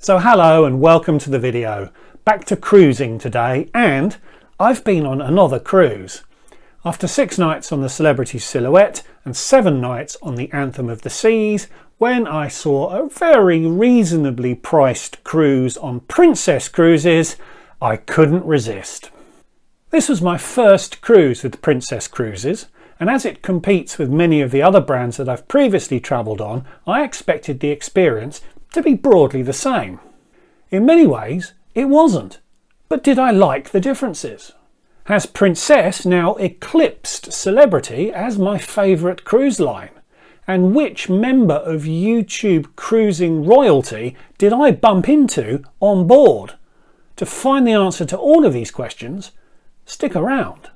So hello and welcome to the video. Back to cruising today, and I've been on another cruise. After 6 nights on the Celebrity Silhouette and 7 nights on the Anthem of the Seas, when I saw a very reasonably priced cruise on Princess Cruises, I couldn't resist. This was my first cruise with Princess Cruises, and as it competes with many of the other brands that I've previously travelled on, I expected the experience to be broadly the same. In many ways, it wasn't. But did I like the differences? Has Princess now eclipsed Celebrity as my favourite cruise line? And which member of YouTube cruising royalty did I bump into on board? To find the answer to all of these questions, stick around.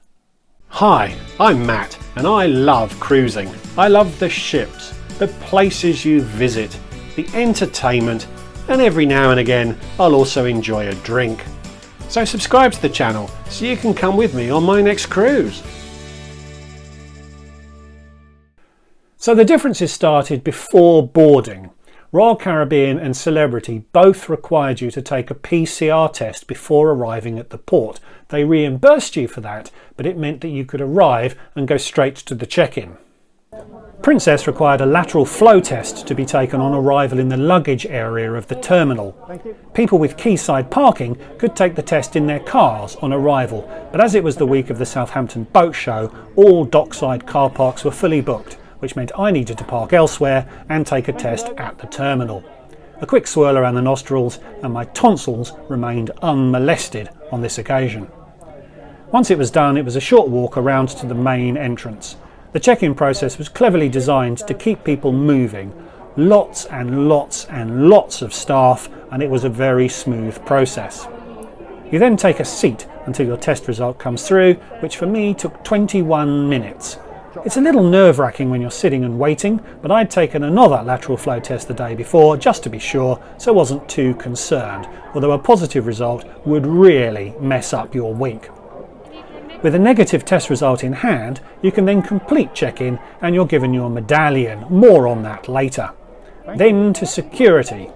Hi, I'm Matt, and I love cruising. I love the ships, the places you visit, the entertainment, and every now and again I'll also enjoy a drink. So subscribe to the channel so you can come with me on my next cruise. So the differences started before boarding. Royal Caribbean and Celebrity both required you to take a PCR test before arriving at the port. They reimbursed you for that, but it meant that you could arrive and go straight to the check-in. Princess required a lateral flow test to be taken on arrival in the luggage area of the terminal. People with quayside parking could take the test in their cars on arrival, but as it was the week of the Southampton boat show, all dockside car parks were fully booked, which meant I needed to park elsewhere and take a test at the terminal. A quick swirl around the nostrils and my tonsils remained unmolested on this occasion. Once it was done, it was a short walk around to the main entrance. The check-in process was cleverly designed to keep people moving. Lots and lots and lots of staff, and it was a very smooth process. You then take a seat until your test result comes through, which for me took 21 minutes. It's a little nerve-wracking when you're sitting and waiting, but I'd taken another lateral flow test the day before just to be sure, so I wasn't too concerned, although a positive result would really mess up your week. With a negative test result in hand, you can then complete check-in and you're given your medallion. More on that later. Then to security.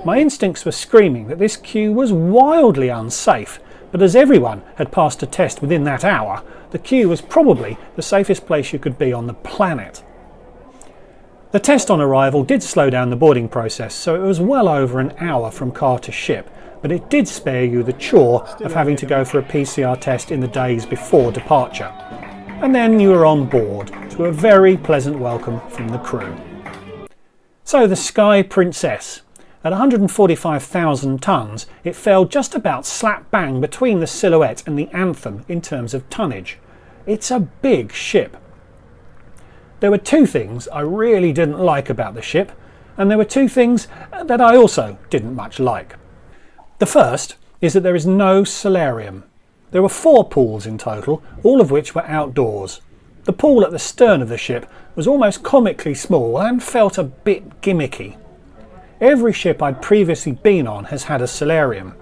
My instincts were screaming that this queue was wildly unsafe, but as everyone had passed a test within that hour, the queue was probably the safest place you could be on the planet. The test on arrival did slow down the boarding process, so it was well over an hour from car to ship, but it did spare you the chore of having to go for a PCR test in the days before departure. And then you were on board to a very pleasant welcome from the crew. So the Sky Princess. At 145,000 tonnes, it fell just about slap bang between the Silhouette and the Anthem in terms of tonnage. It's a big ship. There were 2 things I really didn't like about the ship, and there were 2 things that I also didn't much like. The first is that there is no solarium. There were 4 pools in total, all of which were outdoors. The pool at the stern of the ship was almost comically small and felt a bit gimmicky. Every ship I'd previously been on has had a solarium.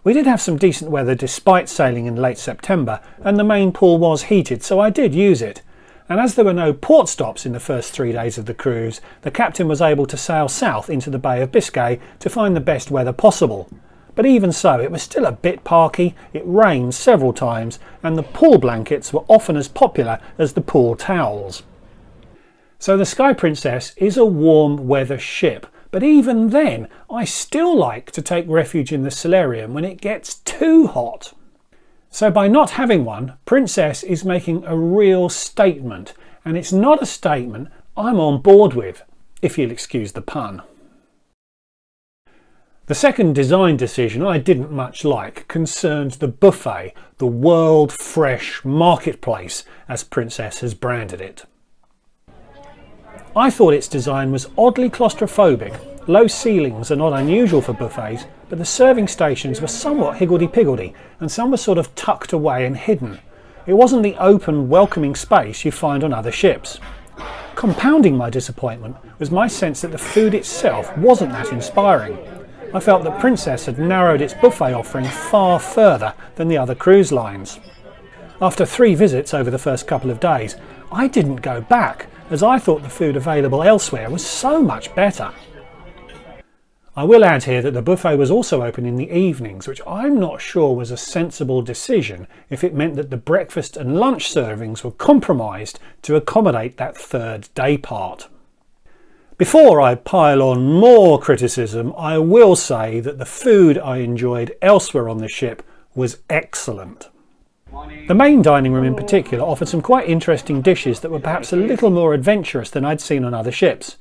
We did have some decent weather despite sailing in late September, and the main pool was heated, so I did use it. And as there were no port stops in the first 3 days of the cruise, the captain was able to sail south into the Bay of Biscay to find the best weather possible. But even so, it was still a bit parky, it rained several times, and the pool blankets were often as popular as the pool towels. So the Sky Princess is a warm weather ship, but even then, I still like to take refuge in the solarium when it gets too hot. So by not having one, Princess is making a real statement, and it's not a statement I'm on board with, if you'll excuse the pun. The second design decision I didn't much like concerned the buffet, the world fresh marketplace, as Princess has branded it. I thought its design was oddly claustrophobic. Low ceilings are not unusual for buffets, but the serving stations were somewhat higgledy-piggledy, and some were sort of tucked away and hidden. It wasn't the open, welcoming space you find on other ships. Compounding my disappointment was my sense that the food itself wasn't that inspiring. I felt that Princess had narrowed its buffet offering far further than the other cruise lines. After 3 visits over the first couple of days, I didn't go back, as I thought the food available elsewhere was so much better. I will add here that the buffet was also open in the evenings, which I'm not sure was a sensible decision if it meant that the breakfast and lunch servings were compromised to accommodate that third day part. Before I pile on more criticism, I will say that the food I enjoyed elsewhere on the ship was excellent. The main dining room in particular offered some quite interesting dishes that were perhaps a little more adventurous than I'd seen on other ships.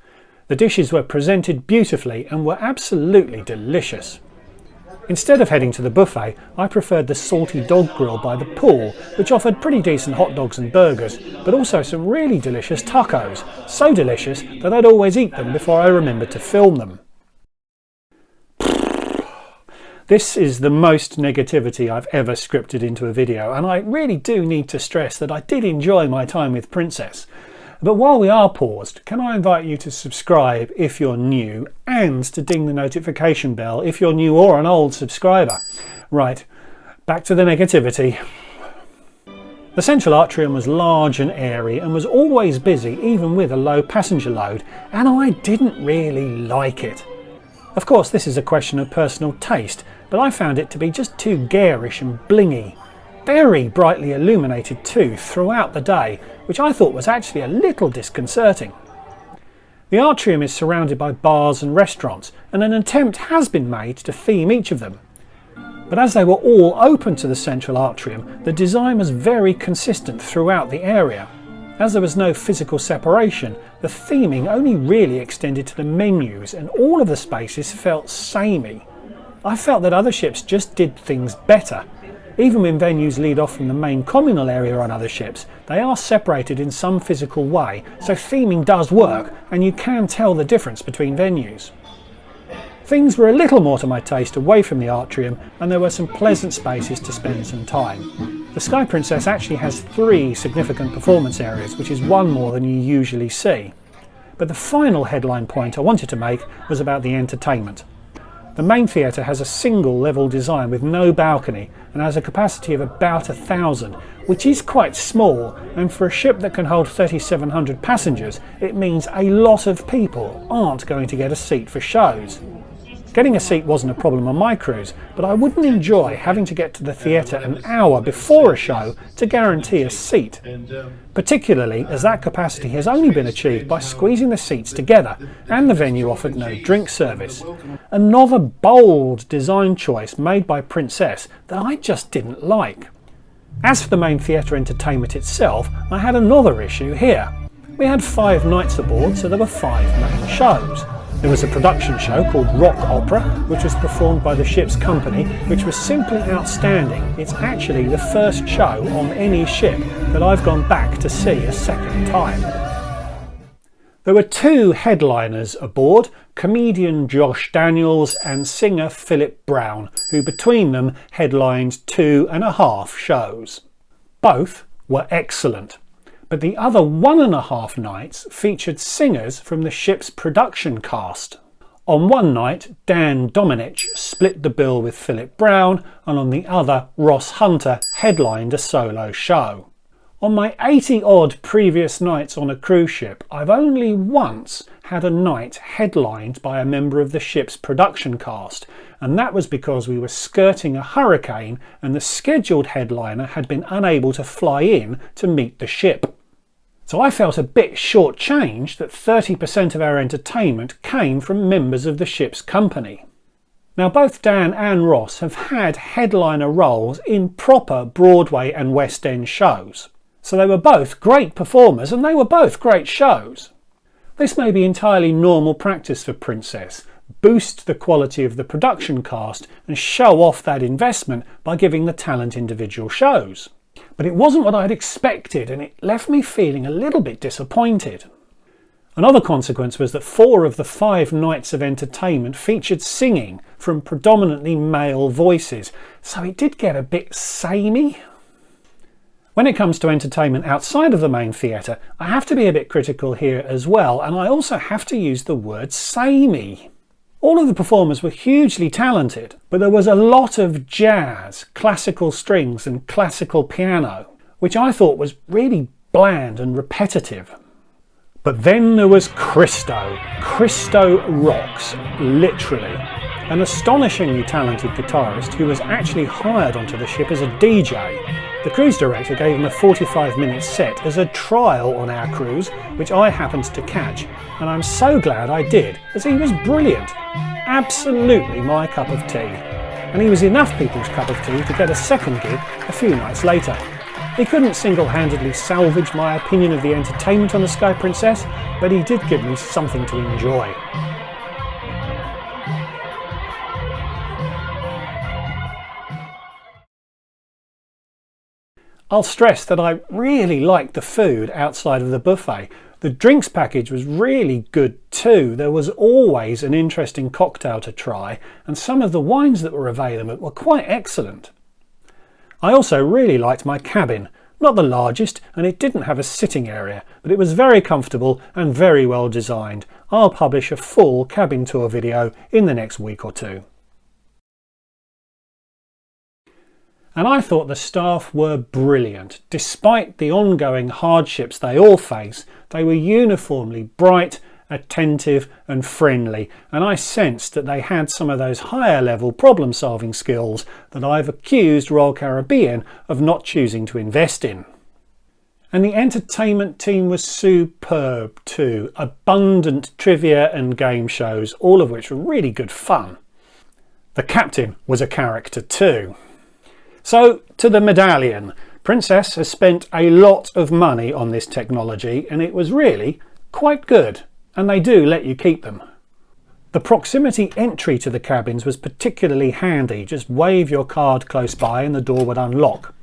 The dishes were presented beautifully and were absolutely delicious. Instead of heading to the buffet, I preferred the salty dog grill by the pool, which offered pretty decent hot dogs and burgers, but also some really delicious tacos, so delicious that I'd always eat them before I remembered to film them. This is the most negativity I've ever scripted into a video, and I really do need to stress that I did enjoy my time with Princess. But while we are paused, can I invite you to subscribe if you're new, and to ding the notification bell if you're new or an old subscriber. Right, back to the negativity. The central atrium was large and airy and was always busy even with a low passenger load, and I didn't really like it. Of course, this is a question of personal taste, but I found it to be just too garish and blingy. Very brightly illuminated too throughout the day, which I thought was actually a little disconcerting. The atrium is surrounded by bars and restaurants, and an attempt has been made to theme each of them. But as they were all open to the central atrium, the design was very consistent throughout the area. As there was no physical separation, the theming only really extended to the menus, and all of the spaces felt samey. I felt that other ships just did things better. Even when venues lead off from the main communal area on other ships, they are separated in some physical way, so theming does work, and you can tell the difference between venues. Things were a little more to my taste away from the atrium, and there were some pleasant spaces to spend some time. The Sky Princess actually has 3 significant performance areas, which is one more than you usually see. But the final headline point I wanted to make was about the entertainment. The main theatre has a single level design with no balcony and has a capacity of about 1,000, which is quite small, and for a ship that can hold 3,700 passengers, it means a lot of people aren't going to get a seat for shows. Getting a seat wasn't a problem on my cruise, but I wouldn't enjoy having to get to the theatre an hour before a show to guarantee a seat, particularly as that capacity has only been achieved by squeezing the seats together, and the venue offered no drink service. Another bold design choice made by Princess that I just didn't like. As for the main theatre entertainment itself, I had another issue here. We had 5 nights aboard, so there were 5 main shows. There was a production show called Rock Opera, which was performed by the ship's company, which was simply outstanding. It's actually the first show on any ship that I've gone back to see a second time. There were 2 headliners aboard, comedian Josh Daniels and singer Philip Brown, who between them headlined 2.5 shows. Both were excellent. But the other 1.5 nights featured singers from the ship's production cast. On one night, Dan Domenech split the bill with Philip Brown, and on the other, Ross Hunter headlined a solo show. On my 80-odd previous nights on a cruise ship, I've only once had a night headlined by a member of the ship's production cast, and that was because we were skirting a hurricane and the scheduled headliner had been unable to fly in to meet the ship. So I felt a bit short-changed that 30% of our entertainment came from members of the ship's company. Now both Dan and Ross have had headliner roles in proper Broadway and West End shows. So they were both great performers and they were both great shows. This may be entirely normal practice for Princess. Boost the quality of the production cast and show off that investment by giving the talent individual shows. But it wasn't what I'd expected, and it left me feeling a little bit disappointed. Another consequence was that 4 of the 5 nights of entertainment featured singing from predominantly male voices, so it did get a bit samey. When it comes to entertainment outside of the main theatre, I have to be a bit critical here as well, and I also have to use the word samey. All of the performers were hugely talented, but there was a lot of jazz, classical strings and classical piano, which I thought was really bland and repetitive. But then there was Christo. Christo rocks, literally. an astonishingly talented guitarist who was actually hired onto the ship as a DJ. The cruise director gave him a 45-minute set as a trial on our cruise, which I happened to catch, and I'm so glad I did, as he was brilliant. Absolutely my cup of tea. And he was enough people's cup of tea to get a second gig a few nights later. He couldn't single-handedly salvage my opinion of the entertainment on the Sky Princess, but he did give me something to enjoy. I'll stress that I really liked the food outside of the buffet. The drinks package was really good too. There was always an interesting cocktail to try, and some of the wines that were available were quite excellent. I also really liked my cabin. Not the largest, and it didn't have a sitting area, but it was very comfortable and very well designed. I'll publish a full cabin tour video in the next week or two. And I thought the staff were brilliant. Despite the ongoing hardships they all face, they were uniformly bright, attentive and friendly, and I sensed that they had some of those higher level problem solving skills that I've accused Royal Caribbean of not choosing to invest in. And the entertainment team was superb too. Abundant trivia and game shows, all of which were really good fun. The captain was a character too. So, to the Medallion. Princess has spent a lot of money on this technology, and it was really quite good, and they do let you keep them. The proximity entry to the cabins was particularly handy. Just wave your card close by and the door would unlock.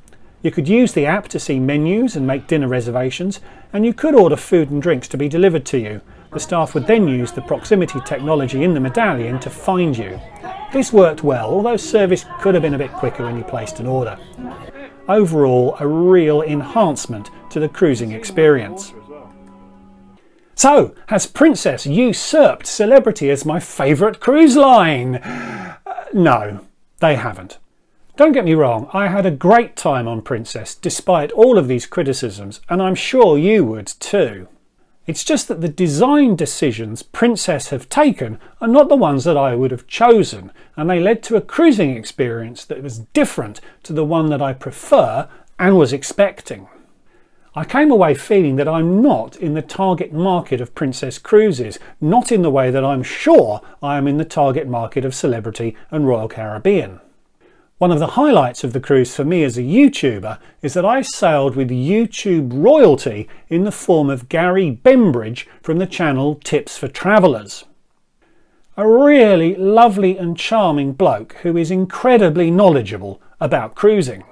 You could use the app to see menus and make dinner reservations, and you could order food and drinks to be delivered to you. The staff would then use the proximity technology in the Medallion to find you. This worked well, although service could have been a bit quicker when you placed an order. Overall, a real enhancement to the cruising experience. So, has Princess usurped Celebrity as my favourite cruise line? No, they haven't. Don't get me wrong, I had a great time on Princess despite all of these criticisms, and I'm sure you would too. It's just that the design decisions Princess have taken are not the ones that I would have chosen, and they led to a cruising experience that was different to the one that I prefer and was expecting. I came away feeling that I'm not in the target market of Princess Cruises, not in the way that I'm sure I am in the target market of Celebrity and Royal Caribbean. One of the highlights of the cruise for me as a YouTuber is that I sailed with YouTube royalty in the form of Gary Bembridge from the channel Tips for Travellers. A really lovely and charming bloke who is incredibly knowledgeable about cruising.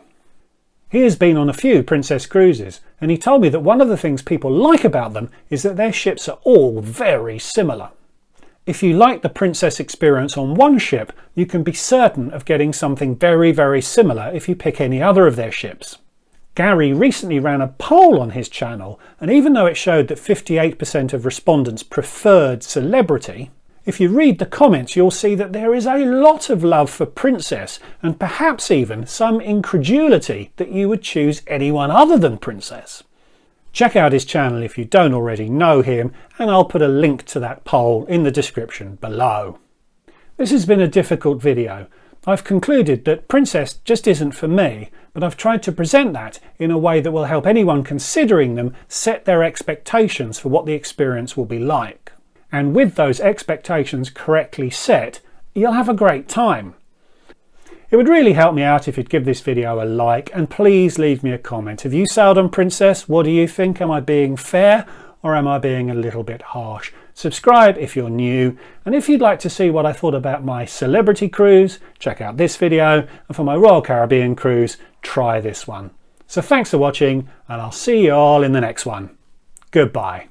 He has been on a few Princess cruises, and he told me that one of the things people like about them is that their ships are all very similar. If you like the Princess experience on one ship, you can be certain of getting something very, very similar if you pick any other of their ships. Gary recently ran a poll on his channel, and even though it showed that 58% of respondents preferred Celebrity, if you read the comments you'll see that there is a lot of love for Princess, and perhaps even some incredulity that you would choose anyone other than Princess. Check out his channel if you don't already know him, and I'll put a link to that poll in the description below. This has been a difficult video. I've concluded that Princess just isn't for me, but I've tried to present that in a way that will help anyone considering them set their expectations for what the experience will be like. And with those expectations correctly set, you'll have a great time. It would really help me out if you'd give this video a like, and please leave me a comment. Have you sailed on Princess? What do you think? Am I being fair or am I being a little bit harsh? Subscribe if you're new, and if you'd like to see what I thought about my Celebrity cruise, check out this video, and for my Royal Caribbean cruise, try this one. So thanks for watching, and I'll see you all in the next one. Goodbye.